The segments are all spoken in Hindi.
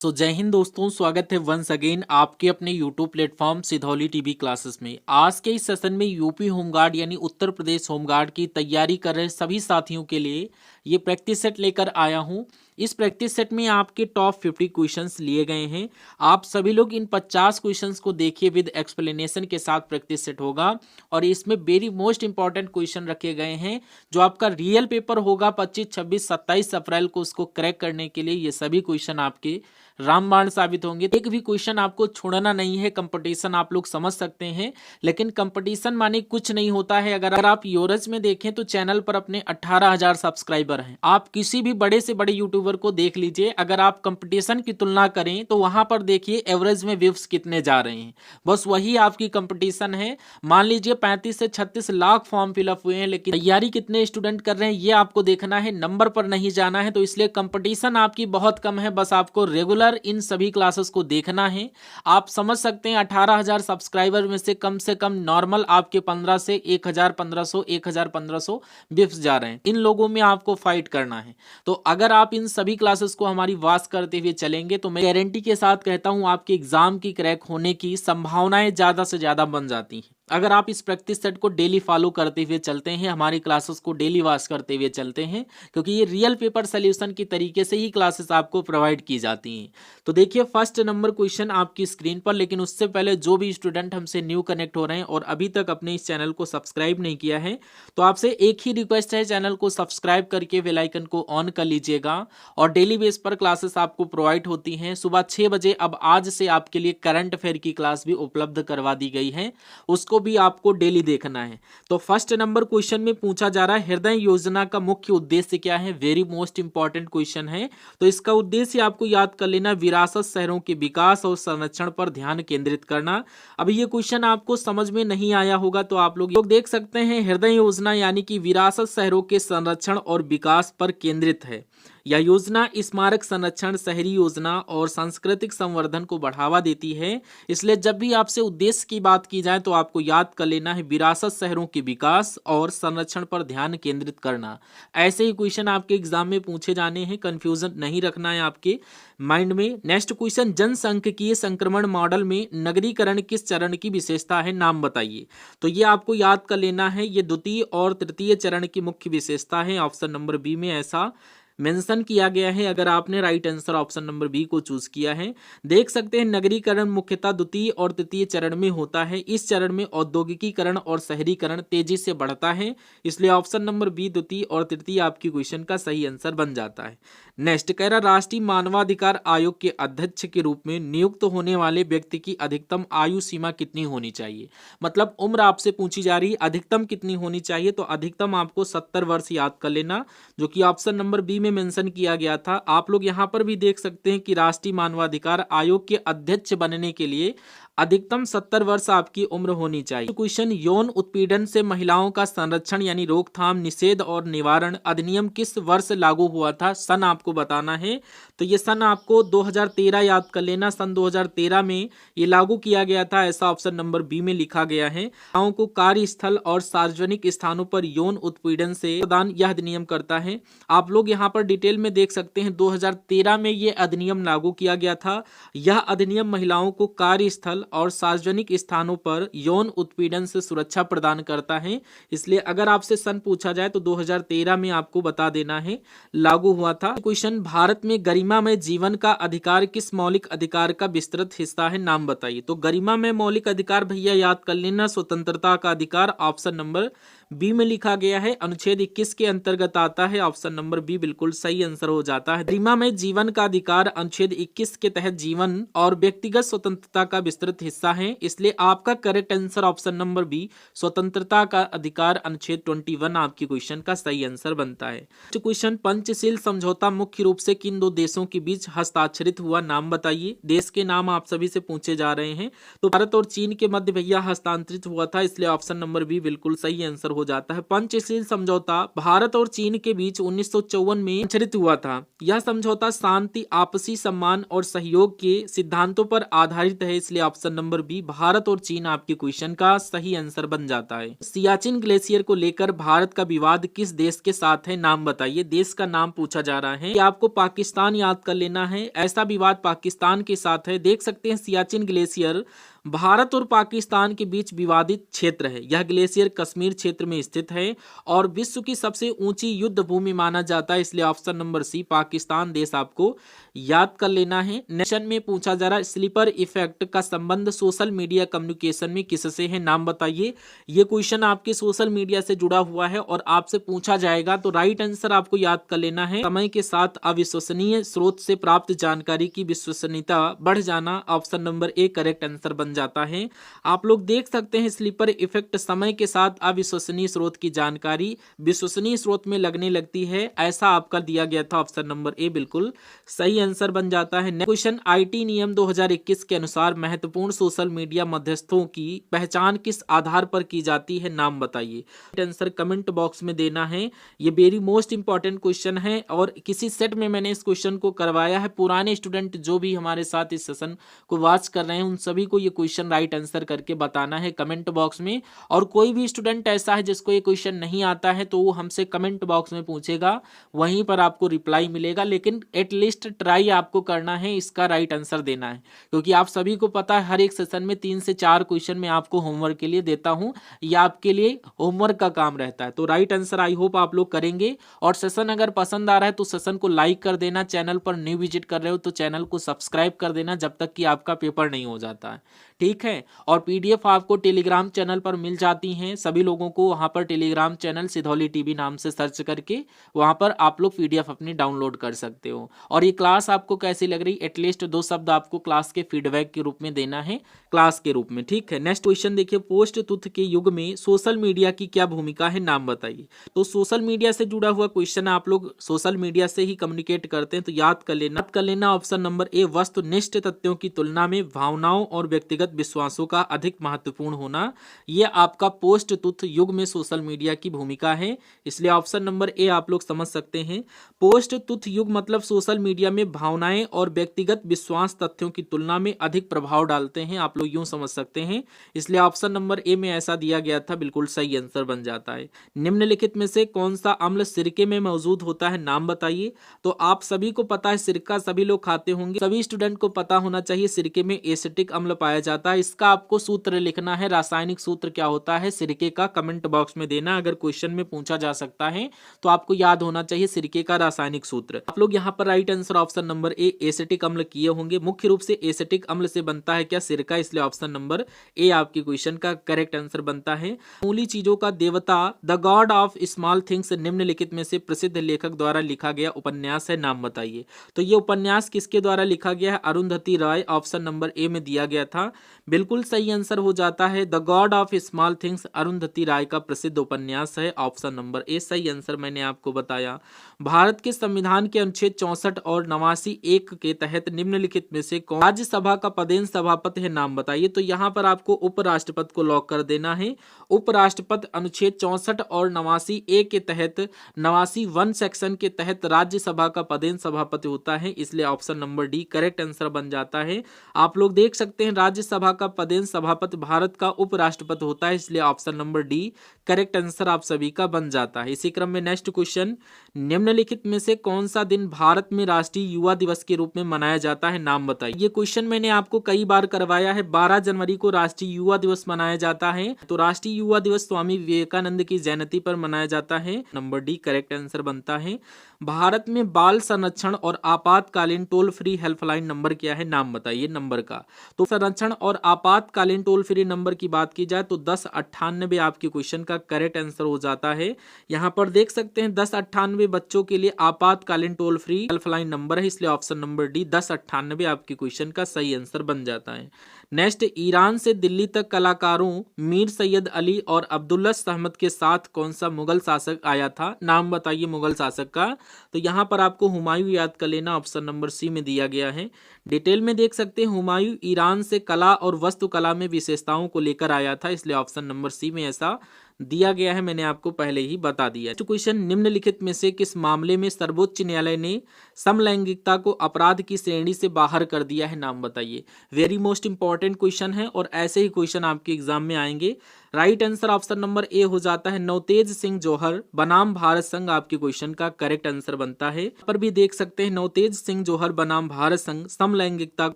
तो जय हिंद दोस्तों, स्वागत है वंस अगेन आपके अपने YouTube platform Sidhauli TV classes में। आज के इस सेशन में यूपी होमगार्ड यानी उत्तर प्रदेश होमगार्ड की तैयारी कर रहे सभी साथियों के लिए ये प्रैक्टिस सेट लेकर आया हूं। इस प्रैक्टिस सेट में आपके टॉप 50 क्वेश्चंस लिए गए हैं। आप सभी लोग इन 50 क्वेश्चंस को देखिए, विद एक्सप्लेनेशन के साथ प्रैक्टिस सेट होगा। और इसमें वेरी मोस्ट इंपॉर्टेंट क्वेश्चन रखे गए हैं जो आपका रियल पेपर होगा 25, 26, 27 अप्रैल को। उसको क्रैक करने के लिए ये सभी क्वेश्चन आपके रामबाण साबित होंगे। एक भी क्वेश्चन आपको छोड़ना नहीं है। कंपटीशन आप लोग समझ सकते हैं, लेकिन कंपटीशन माने कुछ नहीं होता है। अगर आप योरज में देखें तो चैनल पर अपने 18,000 सब्सक्राइबर हैं। आप किसी भी बड़े से बड़े यूट्यूबर को देख लीजिए, अगर आप कंपटीशन की तुलना करें तो वहां पर देखिए एवरेज में व्यूज कितने जा रहे हैं। बस वही आपकी कंपटीशन है। मान लीजिए 35 से 36 लाख फॉर्म फिलअप हुए हैं, लेकिन तैयारी कितने स्टूडेंट कर रहे हैं ये आपको देखना है, नंबर पर नहीं जाना है। तो इसलिए कंपटीशन आपकी बहुत कम है। बस आपको रेगुलर इन सभी क्लासेस को देखना है। आप समझ सकते हैं 18,000 सब्सक्राइबर में से कम नॉर्मल आपके 15 से 1,500 व्यूज जा रहे हैं। इन लोगों में आपको फाइट करना है। तो अगर आप इन सभी क्लासेस को हमारी वॉच करते हुए चलेंगे तो मैं गारंटी के साथ कहता हूं आपके एग्जाम की क्रैक होने की संभावनाएं ज्यादा से ज्यादा बन जाती हैं। अगर आप इस प्रैक्टिस सेट को डेली फॉलो करते हुए चलते हैं, हमारी क्लासेस को डेली वॉच करते हुए चलते हैं, क्योंकि ये रियल पेपर सोल्यूशन की तरीके से ही क्लासेस आपको प्रोवाइड की जाती हैं। तो देखिए फर्स्ट नंबर क्वेश्चन आपकी स्क्रीन पर। लेकिन उससे पहले जो भी स्टूडेंट हमसे न्यू कनेक्ट हो रहे हैं और अभी तक अपने इस चैनल को सब्सक्राइब नहीं किया है, तो आपसे एक ही रिक्वेस्ट है, चैनल को सब्सक्राइब करके बेल आइकन को ऑन कर लीजिएगा। और डेली बेस पर क्लासेस आपको प्रोवाइड होती हैं सुबह 6 बजे। अब आज से आपके लिए करंट अफेयर की क्लास भी उपलब्ध करवा दी गई है, उसको भी आपको डेली देखना है। तो फर्स्ट नंबर क्वेश्चन में पूछा जा रहा है, हृदय योजना का मुख्य उद्देश्य क्या है। वेरी मोस्ट इंपॉर्टेंट क्वेश्चन है। तो इसका उद्देश्य आपको याद कर लेना, विरासत शहरों के विकास और संरक्षण पर ध्यान केंद्रित करना। अब ये क्वेश्चन आपको समझ में नहीं आया होगा तो आप लोग देख सकते हैं, हृदय योजना यानी कि विरासत शहरों के संरक्षण और विकास पर केंद्रित है। यह योजना स्मारक संरक्षण, शहरी योजना और सांस्कृतिक संवर्धन को बढ़ावा देती है। इसलिए जब भी आपसे उद्देश्य की बात की जाए तो आपको याद कर लेना है विरासत शहरों के विकास और संरक्षण पर ध्यान केंद्रित करना। ऐसे ही क्वेश्चन आपके एग्जाम में पूछे जाने हैं, कंफ्यूजन नहीं रखना है आपके माइंड में। नेक्स्ट क्वेश्चन, जनसांख्यिकीय संक्रमण मॉडल में नगरीकरण किस चरण की विशेषता है, नाम बताइए। तो ये आपको याद कर लेना है, ये द्वितीय और तृतीय चरण की मुख्य विशेषता है। ऑप्शन नंबर बी में ऐसा मेंशन किया गया है। अगर आपने right answer option number B को चूज किया है, देख सकते हैं नगरीकरण मुख्यतः द्वितीय और तृतीय चरण में होता है। इस चरण में औद्योगिकीकरण और शहरीकरण तेजी से बढ़ता है, इसलिए ऑप्शन नंबर बी द्वितीय और तृतीय आपकी क्वेश्चन का सही आंसर बन जाता है। नेक्स्ट कह रहा, राष्ट्रीय मानवाधिकार आयोग के अध्यक्ष के रूप में नियुक्त होने वाले व्यक्ति की अधिकतम आयु सीमा कितनी होनी चाहिए। मतलब उम्र आपसे पूछी जा रही है, अधिकतम कितनी होनी चाहिए। तो अधिकतम आपको 70 वर्ष याद कर लेना, जो कि ऑप्शन नंबर बी में मेंशन किया गया था। आप लोग यहां पर भी देख सकते हैं कि राष्ट्रीय मानवाधिकार आयोग के अध्यक्ष बनने के लिए अधिकतम 70 वर्ष आपकी उम्र होनी चाहिए। क्वेश्चन, यौन उत्पीड़न से महिलाओं का संरक्षण यानी रोकथाम, निषेध और निवारण अधिनियम किस वर्ष लागू हुआ था, सन आपको बताना है। तो ये सन आपको 2013 याद कर लेना। सन 2013 में ये लागू किया गया था, ऐसा ऑप्शन नंबर बी में लिखा गया है। महिलाओं को कार्यस्थल और सार्वजनिक स्थानों पर यौन उत्पीड़न से प्रदान यह अधिनियम करता है। आप लोग यहाँ पर डिटेल में देख सकते हैं, 2013 में ये अधिनियम लागू किया गया था। यह अधिनियम महिलाओं को कार्यस्थल और सार्वजनिक स्थानों पर यौन उत्पीड़न से सुरक्षा प्रदान करता है। इसलिए अगर आपसे सन पूछा जाए तो 2013 में आपको बता देना है लागू हुआ था। क्वेश्चन, भारत में गरिमामय जीवन का अधिकार किस मौलिक अधिकार का विस्तृत हिस्सा है, नाम बताइए। तो गरिमामय मौलिक अधिकार भैया याद कर लेना, स्वतंत्रता का अधिकार ऑप्शन नंबर बी में लिखा गया है। अनुच्छेद 21 के अंतर्गत आता है, ऑप्शन नंबर बी बिल्कुल सही आंसर हो जाता है। गरिमामय जीवन का अधिकार अनुच्छेद 21 के तहत जीवन और व्यक्तिगत स्वतंत्रता का विस्तृत हिस्सा है। इसलिए आपका correct answer option number B, स्वतंत्रता का अधिकार अनुच्छेद 21 आपकी क्वेश्चन का सही आंसर बनता है। क्वेश्चन, पंचशील समझौता मुख्य रूप से किन दो देशों के बीच हस्ताक्षरित हुआ, नाम बताइए। देश के नाम आप सभी से पूछे जा रहे हैं। तो भारत और चीन के मध्य भैया हस्तांतरित हुआ था, इसलिए ऑप्शन नंबर बी बिल्कुल सही आंसर हो जाता है। पंचशील समझौता भारत और चीन के बीच 1954 में स्वाक्षरित हुआ था। यह समझौता शांति, आपसी सम्मान और सहयोग के सिद्धांतों पर आधारित है, इसलिए ऑप्शन नंबर बी भारत और चीन आपके क्वेश्चन का सही आंसर बन जाता है। सियाचिन ग्लेशियर को लेकर भारत का विवाद किस देश के साथ है, नाम बताइए। देश का नाम पूछा जा रहा है। आपको पाकिस्तान याद कर लेना है, ऐसा विवाद पाकिस्तान के साथ है। देख सकते हैं सियाचिन ग्लेशियर भारत और पाकिस्तान के बीच विवादित क्षेत्र है। यह ग्लेशियर कश्मीर क्षेत्र में स्थित है और विश्व की सबसे ऊंची युद्ध भूमि माना जाता है, इसलिए ऑप्शन नंबर सी पाकिस्तान देश आपको याद कर लेना है। नेशन में पूछा जा रहा है स्लीपर इफेक्ट का संबंध सोशल मीडिया कम्युनिकेशन में किससे है, नाम बताइए। ये क्वेश्चन आपके सोशल मीडिया से जुड़ा हुआ है और आपसे पूछा जाएगा, तो राइट आंसर आपको याद कर लेना है। समय के साथ अविश्वसनीय स्रोत से प्राप्त जानकारी की विश्वसनीयता बढ़ जाना, option number A correct answer बन जाता है। आप लोग देख सकते हैं स्लीपर इफेक्ट समय के साथ अविश्वसनीय स्रोत की जानकारी विश्वसनीय स्रोत में लगने लगती है, ऐसा आपका दिया गया था। ऑप्शन नंबर ए बिल्कुल सही आंसर बन जाता है। क्वेश्चन आईटी नियम 2021 के अनुसार महत्वपूर्ण सोशल मीडिया मध्यस्थों की पहचान किस आधार पर की जाती है, नाम बताइए। आंसर कमेंट बॉक्स में देना है। ये वेरी मोस्ट इंपॉर्टेंट क्वेश्चन है और किसी सेट में मैंने इस क्वेश्चन को करवाया है। पुराने स्टूडेंट जो भी हमारे साथ इस सेशन को वॉच कर रहे हैं उन सभी को ये क्वेश्चन राइट आंसर करके बताना है कमेंट बॉक्स में। और कोई भी स्टूडेंट ऐसा है जिसको ये क्वेश्चन नहीं आता है तो वो हमसे कमेंट बॉक्स में पूछेगा, वहीं पर आपको रिप्लाई मिलेगा। लेकिन एटलीस्ट ट्राई आपको करना है, इसका राइट आंसर देना है, क्योंकि आप सभी को पता है हर एक सेशन में 3 से 4 क्वेश्चन मैं आपको होमवर्क के लिए देता हूं। ये आपके लिए होमवर्क का काम रहता है। तो राइट आंसर आई होप आप लोग करेंगे। और सेशन अगर पसंद आ रहा है तो सेशन को लाइक कर देना। चैनल पर न्यू विजिट कर रहे हो तो चैनल को सब्सक्राइब कर देना जब तक कि आपका पेपर नहीं हो जाता है, ठीक है। और पीडीएफ आपको टेलीग्राम चैनल पर मिल जाती हैं। सभी लोगों को वहां पर टेलीग्राम चैनल सिधौली टीवी नाम से सर्च करके वहां पर आप लोग पीडीएफ अपनी डाउनलोड कर सकते हो। और ये क्लास आपको कैसी लग रही, एटलीस्ट 2 शब्द आपको क्लास के फीडबैक के रूप में देना है, क्लास के रूप में, ठीक है। नेक्स्ट क्वेश्चन देखिए, पोस्ट ट्रुथ के युग में सोशल मीडिया की क्या भूमिका है, नाम बताइए। तो सोशल मीडिया से जुड़ा हुआ क्वेश्चन, आप लोग सोशल मीडिया से ही कम्युनिकेट करते हैं तो याद कर लेना ऑप्शन नंबर ए वस्तुनिष्ठ तथ्यों की तुलना में भावनाओं और व्यक्तिगत विश्वासों का अधिक महत्वपूर्ण होना, यह आपका पोस्ट ट्रुथ युग में सोशल मीडिया की भूमिका है, इसलिए ऑप्शन नंबर ए आप लोग समझ सकते हैं। पोस्ट ट्रुथ युग मतलब सोशल मीडिया में भावनाएं और व्यक्तिगत विश्वास तथ्यों की तुलना में अधिक प्रभाव डालते हैं, आप लोग यूं समझ सकते हैं, इसलिए ऑप्शन नंबर ए में ऐसा दिया गया था, बिल्कुल सही आंसर बन जाता है। निम्नलिखित में से कौन सा अम्ल सिरके में मौजूद होता है, नाम बताइए। तो आप सभी को पता है सिरका सभी लोग खाते होंगे, सभी स्टूडेंट को पता होना चाहिए सिरके में एसिटिक अम्ल पाया जाता है। इसका आपको सूत्र लिखना है, रासायनिक सूत्र क्या होता है सिरके का, कमेंट बॉक्स में देना। अगर क्वेश्चन में पूछा जा सकता है तो आपको याद होना चाहिए सिरके का रासायनिक सूत्र। आप लोग यहाँ पर right answer option number A acetic अम्ल किए होंगे। मुख्य रूप से एसिटिक अम्ल से बनता है क्या, सिरका, इसलिए ऑप्शन नंबर ए आपके क्वेश्चन का करेक्ट आंसर बनता है। मूली चीजों का देवता the God of Small things निम्नलिखित में से प्रसिद्ध लेखक द्वारा लिखा गया उपन्यास है, नाम बताइए। तो ये उपन्यास किसके द्वारा लिखा गया है, अरुंधति राय, ऑप्शन नंबर ए में दिया गया था, बिल्कुल सही आंसर हो जाता है। The God of Small Things Arundhati Roy का प्रसिद्ध उपन्यास है, ऑप्शन नंबर ए सही आंसर मैंने आपको बताया। भारत के संविधान के अनुच्छेद 64 और 89(1) के तहत निम्नलिखित में से कौन राज्यसभा का पदेन सभापति है, नाम बताइए। तो यहाँ पर आपको उपराष्ट्रपति को लॉक कर देना है। उपराष्ट्रपति अनुच्छेद 64 और 89(1) के तहत 89(1) सेक्शन के तहत राज्यसभा का पदेन सभापति होता है, इसलिए option number D correct answer बन जाता है। आप लोग देख सकते हैं राज्यसभा का पदेन सभापति भारत का उपराष्ट्रपति होता है, इसलिए option number D correct answer आप सभी का बन जाता है। इसी क्रम में नेक्स्ट क्वेश्चन, निम्नलिखित में से कौन सा दिन भारत में राष्ट्रीय युवा दिवस के रूप में मनाया जाता है, नाम बताइए। ये क्वेश्चन मैंने आपको कई बार करवाया है। 12 जनवरी को राष्ट्रीय युवा दिवस मनाया जाता है, तो राष्ट्रीय युवा दिवस स्वामी विवेकानंद की जयंती पर मनाया जाता है, नंबर डी करेक्ट आंसर बनता है। भारत में बाल संरक्षण और आपातकालीन टोल फ्री हेल्पलाइन नंबर क्या है, नाम बताइए नंबर का। तो संरक्षण और आपातकालीन टोल फ्री नंबर की बात की जाए तो 1098 आपके क्वेश्चन का करेक्ट आंसर हो जाता है। यहाँ पर देख सकते हैं 1098 बच्चों के लिए आपातकालीन टोल फ्री हेल्पलाइन नंबर है, इसलिए ऑप्शन नंबर डी 1098 आपके क्वेश्चन का सही आंसर बन जाता है। नेक्स्ट, ईरान से दिल्ली तक कलाकारों मीर सैयद अली और अब्दुल्ला अहमद के साथ कौन सा मुगल शासक आया था, नाम बताइए मुगल शासक का। तो यहाँ पर आपको हुमायूं याद कर लेना, ऑप्शन नंबर सी में दिया गया है। डिटेल में देख सकते हैं हुमायूं ईरान से कला और वास्तुकला में विशेषताओं को लेकर आया था, इसलिए ऑप्शन नंबर सी में ऐसा दिया गया है, मैंने आपको पहले ही बता दिया। क्वेश्चन, निम्नलिखित में से किस मामले में सर्वोच्च न्यायालय ने समलैंगिकता को अपराध की श्रेणी से बाहर कर दिया है, नाम बताइए। वेरी मोस्ट इंपॉर्टेंट क्वेश्चन है और ऐसे ही क्वेश्चन आपके एग्जाम में आएंगे। Right answer option number A हो जाता है नवतेज सिंह जौहर बनाम भारत संघ आपके क्वेश्चन का करेक्ट आंसर बनता है। पर भी देख सकते हैं नवतेज सिंह जौहर बनाम भारत संघ समलैंगिकता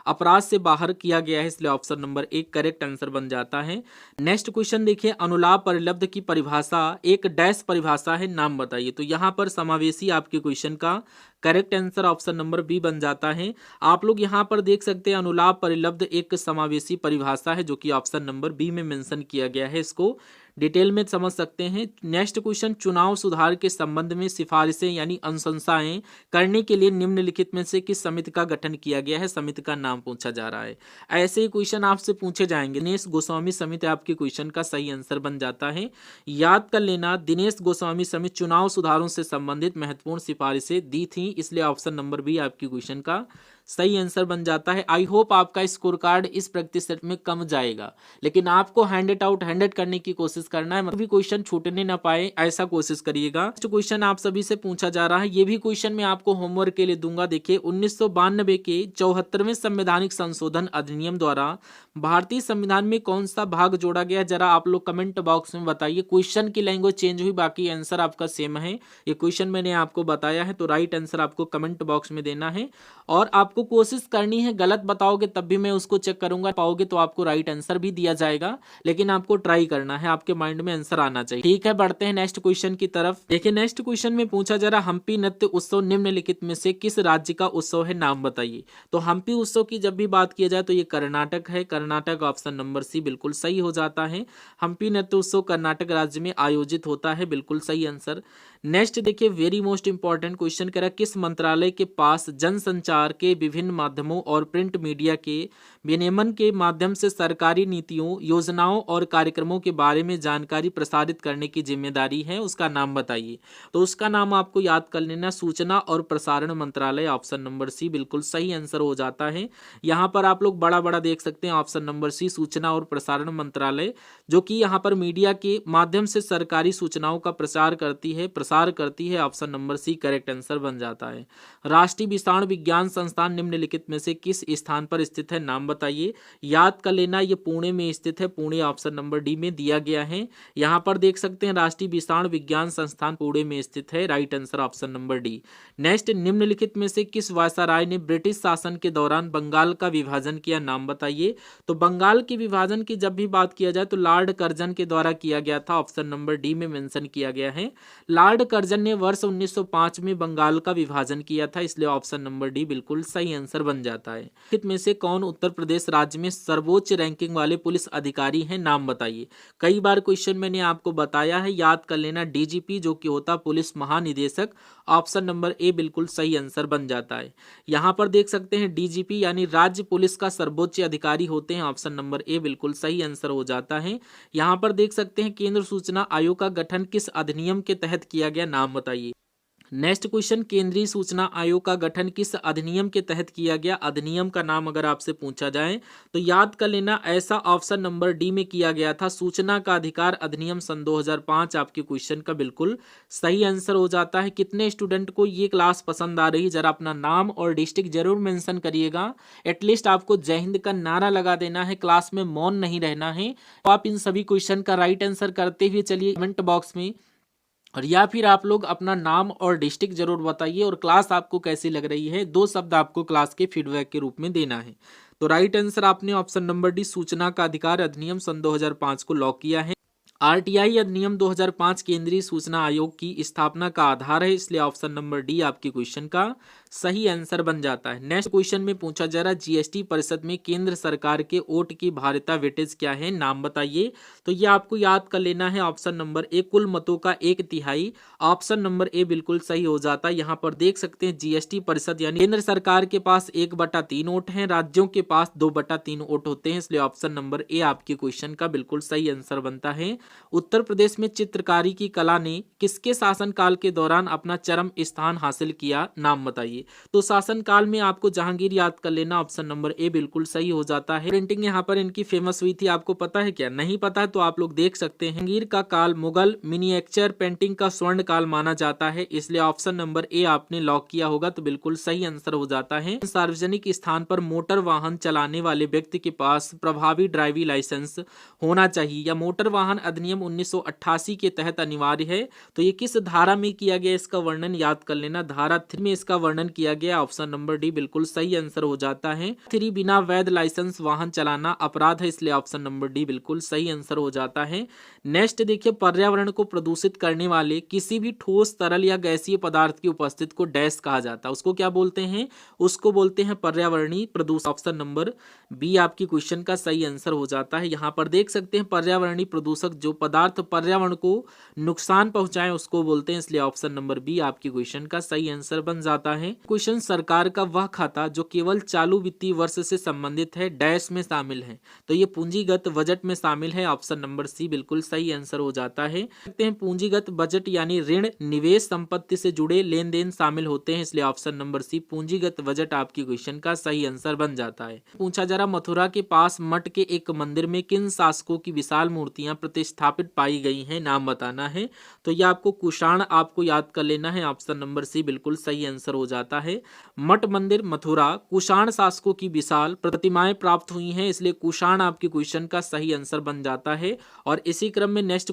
अपराध से बाहर किया गया है, इसलिए ऑप्शन नंबर एक करेक्ट आंसर बन जाता है। नेक्स्ट क्वेश्चन देखिए, अनुलाप परिलब्ध की परिभाषा एक डैश परिभाषा है, नाम बताइए। तो यहाँ पर समावेशी आपके क्वेश्चन का correct answer option number B बन जाता है। आप लोग यहाँ पर देख सकते हैं अनुलाप परिलब्ध एक समावेशी परिभाषा है, जो कि ऑप्शन नंबर बी में मेंशन किया गया है, इसको डिटेल में समझ सकते हैं। नेक्स्ट क्वेश्चन, चुनाव सुधार के संबंध में सिफारिशें यानी अनुशंसाएं करने के लिए निम्नलिखित में से किस समिति का गठन किया गया है, समिति का नाम पूछा जा रहा है। ऐसे ही क्वेश्चन आपसे पूछे जाएंगे। दिनेश गोस्वामी समिति आपके क्वेश्चन का सही आंसर बन जाता है। याद कर लेना, दिनेश गोस्वामी समिति चुनाव सुधारों से संबंधित महत्वपूर्ण सिफारिशें दी थी, इसलिए ऑप्शन नंबर बी आपकी क्वेश्चन का सही आंसर बन जाता है। आई होप आपका स्कोर कार्ड इस प्रैक्टिस सेट में कम जाएगा, लेकिन आपको हैंडेड करने की कोशिश करना है, मतलब भी क्वेश्चन छूटने ना पाए, ऐसा कोशिश करिएगा। नेक्स्ट क्वेश्चन आप सभी से पूछा जा रहा है, ये भी क्वेश्चन मैं आपको होमवर्क के लिए दूंगा। देखिए, 1992 के 74वें संवैधानिक संशोधन अधिनियम द्वारा भारतीय संविधान में कौन सा भाग जोड़ा गया, जरा आप लोग कमेंट बॉक्स में बताइए। क्वेश्चन की लैंग्वेज चेंज हुई, बाकी आंसर आपका सेम है। ये क्वेश्चन मैंने आपको बताया है, तो राइट आंसर आपको कमेंट बॉक्स में देना है और आपको कोशिश करनी है। गलत बताओगे तब भी मैं उसको चेक करूंगा, पाओगे तो आपको राइट आंसर भी दिया जाएगा, लेकिन आपको ट्राई करना है, आपके माइंड में आंसर आना चाहिए। ठीक है, बढ़ते हैं नेक्स्ट क्वेश्चन की तरफ। देखिए, नेक्स्ट क्वेश्चन में पूछा जा रहा, हम्पी नृत्य उत्सव निम्नलिखित में से किस राज्य का उत्सव है, नाम बताइए। तो हम्पी उत्सव की जब भी बात किया जाए तो ये कर्नाटक है, कर्नाटक ऑप्शन नंबर सी बिल्कुल सही हो जाता है। हम्पी नृत्य उत्सव कर्नाटक राज्य में आयोजित होता है, बिल्कुल सही आंसर। नेक्स्ट देखिए, वेरी मोस्ट इंपॉर्टेंट क्वेश्चन कह रहा, किस मंत्रालय के पास जनसंचार के विभिन्न माध्यमों और प्रिंट मीडिया के विनियमन के माध्यम से सरकारी नीतियों, योजनाओं और कार्यक्रमों के बारे में जानकारी प्रसारित करने की जिम्मेदारी है, उसका नाम बताइए। तो उसका नाम आपको याद कर लेना, सूचना और प्रसारण मंत्रालय, ऑप्शन नंबर सी बिल्कुल सही आंसर हो जाता है। यहाँ पर आप लोग बड़ा बड़ा देख सकते हैं, ऑप्शन नंबर सी सूचना और प्रसारण मंत्रालय, जो कि यहाँ पर मीडिया के माध्यम से सरकारी सूचनाओं का प्रसार करती है, option number C correct answer बन जाता है। राष्ट्रीय विषाणु विज्ञान संस्थान निम्नलिखित में से किस स्थान पर स्थित है, नाम बताइए। याद कर लेना, ये पुणे में स्थित है, पुणे ऑप्शन नंबर डी में दिया गया है। यहाँ पर देख सकते हैं राष्ट्रीय विषाणु विज्ञान संस्थान पुणे में स्थित है, right answer option number D. Next, निम्नलिखित में से किस वायसराय ने ब्रिटिश शासन के दौरान बंगाल का विभाजन किया, नाम बताइए। तो बंगाल के विभाजन की जब भी बात किया जाए तो लॉर्ड कर्जन के द्वारा किया गया था, ऑप्शन नंबर डी में मेंशन किया गया है। लॉर्ड कर्जन ने वर्ष 1905 में बंगाल का विभाजन किया था, इसलिए ऑप्शन नंबर डी बिल्कुल सही आंसर बन जाता है। निम्नलिखित में से कौन उत्तर प्रदेश राज्य में सर्वोच्च रैंकिंग वाले पुलिस अधिकारी हैं, नाम बताइए। कई बार क्वेश्चन मैंने आपको बताया है, याद कर लेना, डीजीपी जो कि होता पुलिस महानिदेशक, ऑप्शन नंबर ए बिल्कुल सही आंसर बन जाता है। यहाँ पर देख सकते हैं डीजीपी यानी राज्य पुलिस का सर्वोच्च अधिकारी होते हैं, ऑप्शन नंबर ए बिल्कुल सही आंसर हो जाता है। यहाँ पर देख सकते हैं केंद्र सूचना आयोग का गठन किस अधिनियम के तहत किया गया, नाम बताइए। नेक्स्ट क्वेश्चन, केंद्रीय सूचना आयोग का गठन किस अधिनियम के तहत किया गया, अधिनियम का नाम अगर आपसे पूछा जाए तो याद कर लेना, ऐसा ऑप्शन नंबर डी में किया गया था, सूचना का अधिकार अधिनियम सन 2005 आपके क्वेश्चन का बिल्कुल सही आंसर हो जाता है। कितने स्टूडेंट को ये क्लास पसंद आ रही, जरा अपना नाम और डिस्ट्रिक्ट जरूर मेंशन करिएगा। एटलीस्ट आपको जय हिंद का नारा लगा देना है, क्लास में मौन नहीं रहना है। तो आप इन सभी क्वेश्चन का राइट आंसर करते हुए चलिए कमेंट बॉक्स में, और या फिर आप लोग अपना नाम और डिस्ट्रिक्ट जरूर बताइए और क्लास आपको कैसी लग रही है, 2 शब्द आपको क्लास के फीडबैक के रूप में देना है। तो राइट आंसर आपने ऑप्शन नंबर डी सूचना का अधिकार अधिनियम सन 2005 को लॉक किया है। आरटीआई अधिनियम 2005 केंद्रीय सूचना आयोग की स्थापना का आधार है, इसलिए ऑप्शन नंबर डी आपके क्वेश्चन का सही आंसर बन जाता है। नेक्स्ट क्वेश्चन में पूछा जा रहा है, जीएसटी परिषद में केंद्र सरकार के वोट की भारिता वेटेज क्या है, नाम बताइए। तो ये आपको याद कर लेना है, ऑप्शन नंबर ए कुल मतों का 1/3, ऑप्शन नंबर ए बिल्कुल सही हो जाता है। यहाँ पर देख सकते हैं जीएसटी परिषद यानी केंद्र सरकार के पास 1/3 वोट है, राज्यों के पास 2/3 वोट होते हैं, इसलिए ऑप्शन नंबर ए आपके क्वेश्चन का बिल्कुल सही आंसर बनता है। उत्तर प्रदेश में चित्रकारी की कला ने किसके शासनकाल के दौरान अपना चरम स्थान हासिल किया, नाम बताइए। तो शासनकाल में आपको जहांगीर याद कर लेना, ऑप्शन नंबर ए बिल्कुल सही हो जाता है। प्रिंटिंग यहाँ पर इनकी फेमस हुई थी, आपको पता है क्या? नहीं पता है तो आप लोग देख सकते हैं। जहांगीर का काल मुगल मिनिएचर पेंटिंग का स्वर्ण काल माना जाता है, इसलिए ऑप्शन नंबर ए आपने लॉक किया होगा तो बिल्कुल सही आंसर हो जाता है। सार्वजनिक स्थान पर मोटर वाहन चलाने वाले व्यक्ति के पास प्रभावी ड्राइविंग लाइसेंस होना चाहिए या मोटर वाहन अधिनियम 1988 के तहत अनिवार्य है, तो ये किस धारा में किया गया, इसका वर्णन याद कर लेना। धारा 3 में इसका वर्णन किया गया, ऑप्शन नंबर डी बिल्कुल सही आंसर हो जाता है। 3 बिना वैध लाइसेंस वाहन चलाना अपराध है, इसलिए ऑप्शन नंबर डी बिल्कुल सही आंसर हो जाता है। नेक्स्ट देखिए, पर्यावरण को प्रदूषित करने वाले किसी भी ठोस तरल या गैसीय पदार्थ की उपस्थिति को डैश कहा जाता है, उसको क्या बोलते हैं? उसको बोलते हैं पर्यावरणीय प्रदूषण। ऑप्शन नंबर बी आपकी क्वेश्चन का सही आंसर हो जाता है। यहाँ पर देख सकते हैं पर्यावरणीय प्रदूषक जो पदार्थ पर्यावरण को नुकसान पहुंचाए उसको बोलते हैं, इसलिए ऑप्शन नंबर बी आपकी क्वेश्चन का सही आंसर बन जाता है। क्वेश्चन, सरकार का वह खाता जो केवल चालू वित्तीय वर्ष से संबंधित है डैश में शामिल है, तो ये पूंजीगत बजट में शामिल है, ऑप्शन नंबर सी बिल्कुल सही आंसर हो जाता है। देखते हैं पूंजीगत बजट यानी ऋण निवेश संपत्ति से जुड़े लेन देन शामिल होते हैं, इसलिए ऑप्शन नंबर सी पूंजीगत बजट आपकी क्वेश्चन का सही आंसर बन जाता है। पूछा जा रहा, मथुरा के पास मठ के एक मंदिर में किन शासकों की विशाल मूर्तियां प्रतिष्ठापित पाई गई हैं, नाम बताना है। तो ये आपको कुषाण आपको याद कर लेना है, ऑप्शन नंबर सी बिल्कुल सही आंसर हो जाता है। मठ मंदिर मथुरा कुषाण शासकों की विशाल प्रतिमाएं प्राप्त हुई हैं, इसलिए कुषाण आपके क्वेश्चन का सही आंसर बन जाता है। और इसी क्रम में नेक्स्ट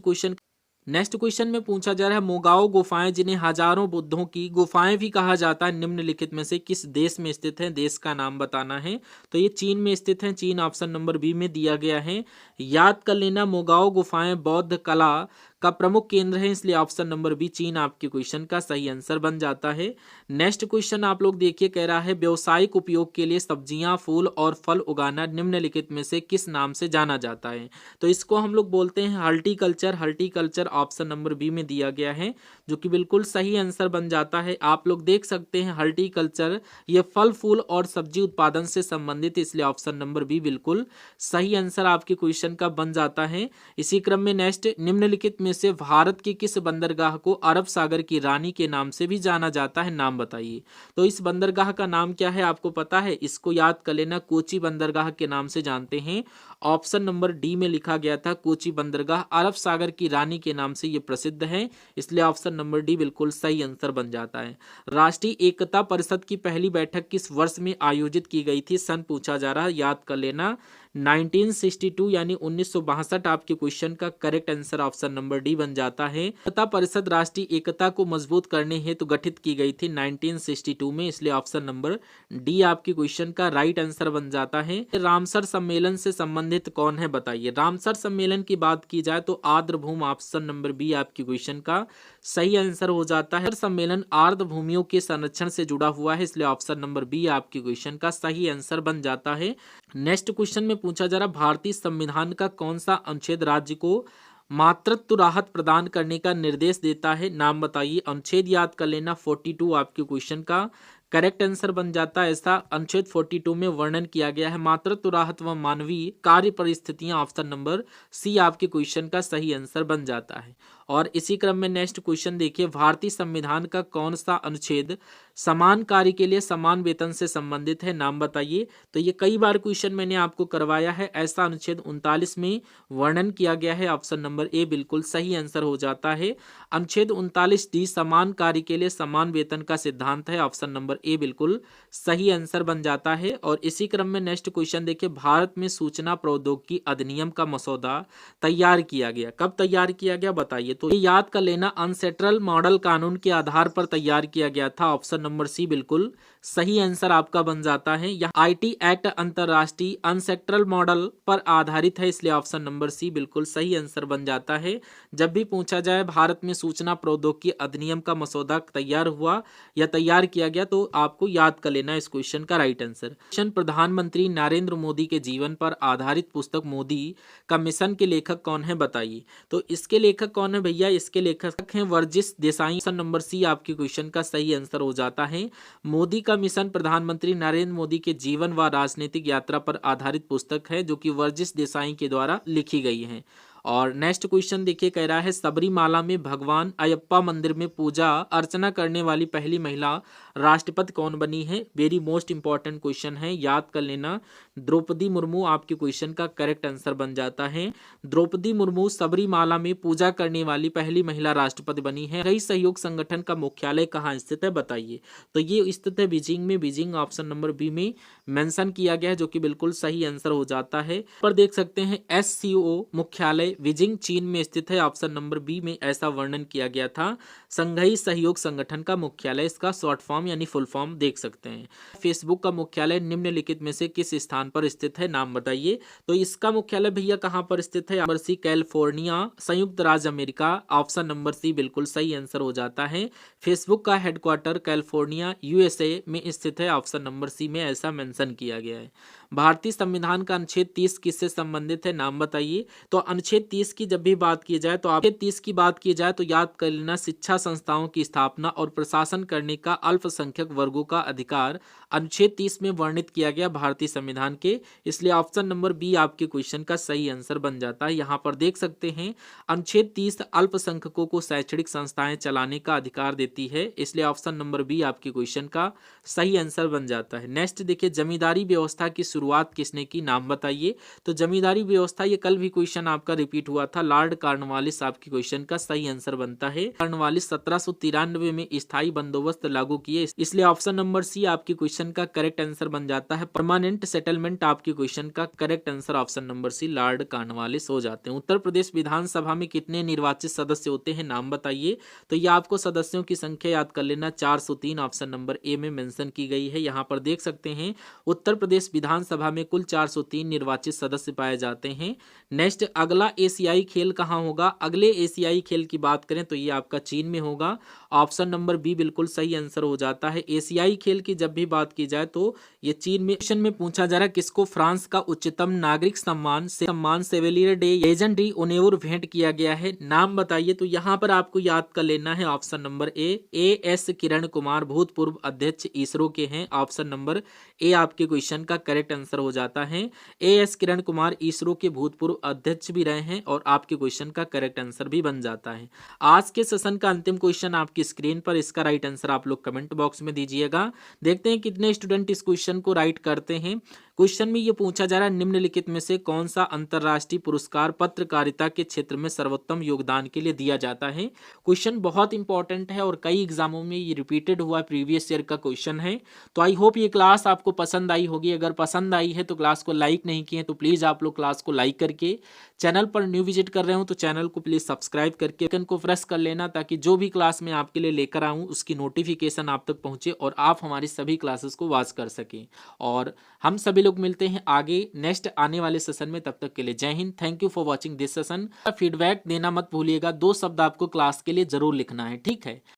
क्वेश्चन में पूछा जा रहा है, मोगाओ गुफाएं जिन्हें हजारों बुद्धों की गुफाएं भी कहा जाता है, निम्नलिखित में से किस देश में स्थित है? देश का नाम बताना है। तो ये चीन में स्थित है, चीन ऑप्शन नंबर बी में दिया गया है। याद कर लेना, मोगाओ गुफाएं बौद्ध कला का प्रमुख केंद्र है, इसलिए ऑप्शन नंबर बी चीन आपके क्वेश्चन का सही आंसर बन जाता है। नेक्स्ट क्वेश्चन आप लोग देखिए, कह रहा है व्यावसायिक उपयोग के लिए सब्जियां फूल और फल उगाना निम्नलिखित में से किस नाम से जाना जाता है? तो इसको हम लोग बोलते हैं horticulture. Horticulture option number B में दिया गया है, जो कि बिल्कुल सही आंसर बन जाता है। आप लोग देख सकते हैं हर्टिकल्चर ये फल फूल और सब्जी उत्पादन से संबंधित, इसलिए ऑप्शन नंबर बी बिल्कुल सही आंसर आपके क्वेश्चन का बन जाता है। इसी क्रम में नेक्स्ट, निम्नलिखित में से भारत के किस बंदरगाह को अरब सागर की रानी के नाम से भी जाना जाता है, नाम बताइए। तो इस बंदरगाह का नाम क्या है आपको पता है? इसको याद कर लेना, कोची बंदरगाह के नाम से जानते हैं। ऑप्शन नंबर डी में लिखा गया था कोची बंदरगाह अरब सागर की रानी के नाम से ये प्रसिद्ध है, इसलिए ऑप्शन नंबर डी बिल्कुल सही आंसर बन जाता है। राष्ट्रीय एकता परिषद की पहली बैठक किस वर्ष में आयोजित की गई थी? सन पूछा जा रहा है, याद कर लेना 1962 यानी 1962 आपके क्वेश्चन का correct answer option number D बन जाता है। एकता परिषद राष्ट्रीय एकता को मजबूत करने हेतु गठित की गई थी 1962 में, इसलिए ऑप्शन नंबर डी आपके क्वेश्चन का राइट आंसर बन जाता है। रामसर सम्मेलन से संबंधित कौन है बताइए? रामसर सम्मेलन की बात की जाए तो आर्द्रभूमि ऑप्शन नंबर बी आपके क्वेश्चन का सही आंसर हो जाता है। सम्मेलन आर्द्र भूमियों के संरक्षण से जुड़ा हुआ है, इसलिए ऑप्शन नंबर बी आपके क्वेश्चन का सही आंसर बन जाता है। नेक्स्ट क्वेश्चन में पूछा जा रहा, भारतीय संविधान का कौन सा अनुच्छेद राज्य को मातृत्व राहत प्रदान करने का निर्देश देता है, नाम बताइए। अनुच्छेद याद कर लेना 42 आपके क्वेश्चन का करेक्ट आंसर बन जाता है। ऐसा अनुच्छेद 42 में वर्णन किया गया है, मातृत्व राहत व मानवीय कार्य परिस्थितियां, ऑप्शन नंबर सी आपके क्वेश्चन का सही आंसर बन जाता है। और इसी क्रम में नेक्स्ट क्वेश्चन देखिए, भारतीय संविधान का कौन सा अनुच्छेद समान कार्य के लिए समान वेतन से संबंधित है, नाम बताइए। तो ये कई बार क्वेश्चन मैंने आपको करवाया है, ऐसा अनुच्छेद 39 में वर्णन किया गया है, ऑप्शन नंबर ए बिल्कुल सही आंसर हो जाता है। अनुच्छेद 39 डी समान कार्य के लिए समान वेतन का सिद्धांत है, ऑप्शन नंबर ए बिल्कुल सही आंसर बन जाता है। और इसी क्रम में नेक्स्ट क्वेश्चन देखिए, भारत में सूचना प्रौद्योगिकी अधिनियम का मसौदा तैयार किया गया, कब तैयार किया गया बताइए। तो ये याद कर लेना, अनसेट्रल मॉडल कानून के आधार पर तैयार किया गया था, ऑप्शन नंबर सी बिल्कुल सही आंसर आपका बन जाता है। यह आईटी एक्ट अंतरराष्ट्रीय अनसेट्रल मॉडल पर आधारित है, इसलिए ऑप्शन नंबर सी बिल्कुल सही आंसर बन जाता है। जब भी पूछा जाए भारत में सूचना प्रौद्योगिकी अधिनियम का मसौदा तैयार हुआ या तैयार किया गया, तो आपको याद कर लेना इस क्वेश्चन का राइट आंसर। क्वेश्चन, प्रधानमंत्री नरेंद्र मोदी के जीवन पर आधारित पुस्तक मोदी का मिशन के लेखक कौन है बताइए। तो इसके लेखक कौन है भैया? इसके लेखक हैं वर्जिश देसाई, ऑप्शन नंबर सी आपके क्वेश्चन का सही आंसर हो जाता है। मोदी का मिशन प्रधानमंत्री नरेंद्र मोदी के जीवन व राजनीतिक यात्रा पर आधारित पुस्तक है, जो कि वर्जिश देसाई के द्वारा लिखी गई है। और नेक्स्ट क्वेश्चन देखिए कह रहा है सबरीमाला में भगवान अयप्पा मंदिर में पूजा अर्चना करने वाली पहली महिला राष्ट्रपति कौन बनी है। वेरी मोस्ट इंपॉर्टेंट क्वेश्चन है, याद कर लेना। द्रौपदी मुर्मू आपके क्वेश्चन का करेक्ट आंसर बन जाता है। द्रौपदी मुर्मू सबरीमाला में पूजा करने वाली पहली महिला राष्ट्रपति बनी है। शंघाई सहयोग संगठन का मुख्यालय कहाँ स्थित है बताइए। तो ये स्थित है बीजिंग में। बीजिंग ऑप्शन नंबर बी में मेंशन किया गया है, जो कि बिल्कुल सही आंसर हो जाता है। पर देख सकते हैं SCO मुख्यालय बीजिंग चीन में स्थित है। ऑप्शन नंबर बी में ऐसा वर्णन किया गया था। संघाई सहयोग संगठन का मुख्यालय, इसका शॉर्ट फॉर्म यानी फुल फॉर्म देख सकते हैं। फेसबुक का मुख्यालय निम्नलिखित में से किस स्थान पर स्थित है, नाम बताइए। तो इसका मुख्यालय भैया कहाँ पर स्थित है। नंबर सी कैलिफोर्निया संयुक्त राज्य अमेरिका। ऑप्शन नंबर सी बिल्कुल सही आंसर हो जाता है। फेसबुक का हेडक्वार्टर कैलिफोर्निया USA में स्थित है। ऑप्शन नंबर सी में ऐसा मेंशन किया गया है। भारतीय संविधान का अनुच्छेद 30 किससे संबंधित है, नाम बताइए। तो अनुच्छेद 30 की जब भी बात की जाए तो अनुच्छेद 30 की बात की जाए तो याद कर लेना शिक्षा संस्थाओं की स्थापना और प्रशासन करने का अल्पसंख्यक वर्गों का अधिकार अनुच्छेद 30 में वर्णित किया गया भारतीय संविधान के। इसलिए ऑप्शन नंबर बी आपके क्वेश्चन का सही आंसर बन जाता है। यहाँ पर देख सकते हैं अनुच्छेद 30 अल्पसंख्यकों को शैक्षणिक संस्थाएं चलाने का अधिकार देती है। इसलिए ऑप्शन नंबर बी आपके क्वेश्चन का सही आंसर बन जाता है। नेक्स्ट देखिए जमींदारी व्यवस्था की शुरुआत किसने की, नाम बताइए। तो जमींदारी व्यवस्था, ये कल भी क्वेश्चन आपका रिपीट हुआ था, लॉर्ड कॉर्नवालिस आपके क्वेश्चन का सही आंसर बनता है। कॉर्नवालिस 1793 में स्थायी बंदोबस्त लागू किए, इसलिए ऑप्शन नंबर सी आपके क्वेश्चन का करेक्ट आंसर बन जाता है। परमानेंट सेटलमेंट आपके क्वेश्चन का correct answer option number C Lord Cornwallis हो जाते हैं। उत्तर प्रदेश विधानसभा में कितने निर्वाचित सदस्य होते हैं, नाम बताइए। तो ये आपको सदस्यों की संख्या याद कर लेना 403 ऑप्शन नंबर ए में मेंशन की गई है। यहाँ पर देख सकते हैं उत्तर प्रदेश विधानसभा में कुल 403 निर्वाचित सदस्य पाए जाते हैं। नेक्स्ट अगला एशियाई खेल कहाँ होगा। अगले एशियाई खेल की बात करें तो ये आपका चीन में होगा। ऑप्शन नंबर बी बिल्कुल सही आंसर हो जाता है। एशियाई खेल की जब भी बात की जाए तो ये चीन में। क्वेश्चन में पूछा जा रहा है किसको फ्रांस का उच्चतम नागरिक सम्मान सेवेलियर डे लेजेंडरी ऑनर भेंट किया गया है, नाम बताइए। तो यहाँ पर आपको याद कर लेना है option number A S Kiran Kumar, भूतपूर्व अध्यक्ष इसरो के हैं। ऑप्शन नंबर ए आपके क्वेश्चन का करेक्ट आंसर हो जाता है। एस किरण कुमार इसरो के भूतपूर्व अध्यक्ष भी रहे हैं और आपके क्वेश्चन का करेक्ट आंसर भी बन जाता है। आज के सेशन का अंतिम क्वेश्चन आपकी स्क्रीन पर, इसका राइट आंसर आप लोग कमेंट बॉक्स में दीजिएगा। देखते हैं कितने स्टूडेंट इस क्वेश्चन को राइट करते हैं। क्वेश्चन में ये पूछा जा रहा है निम्नलिखित में से कौन सा अंतरराष्ट्रीय पुरस्कार पत्रकारिता के क्षेत्र में सर्वोत्तम योगदान के लिए दिया जाता है। क्वेश्चन बहुत इंपॉर्टेंट है और कई एग्जामों में ये रिपीटेड हुआ प्रीवियस ईयर का क्वेश्चन है। तो आई होप ये क्लास आपको पसंद आई होगी। अगर पसंद आई है तो क्लास को लाइक नहीं किए तो प्लीज आप लोग क्लास को लाइक करके, चैनल पर न्यू विजिट कर रहे हो तो चैनल को प्लीज सब्सक्राइब करके आइकन को प्रेस कर लेना, ताकि जो भी क्लास मैं आपके लिए लेकर आऊँ उसकी नोटिफिकेशन आप तक पहुंचे और आप हमारी सभी क्लासेस को वॉच कर सकें। और हम सभी लोग मिलते हैं आगे नेक्स्ट आने वाले सेशन में। तब तक के लिए जय Hind. Thank you for watching this session. Feedback देना मत भूलिएगा, 2 शब्द आपको क्लास के लिए जरूर लिखना है, ठीक है।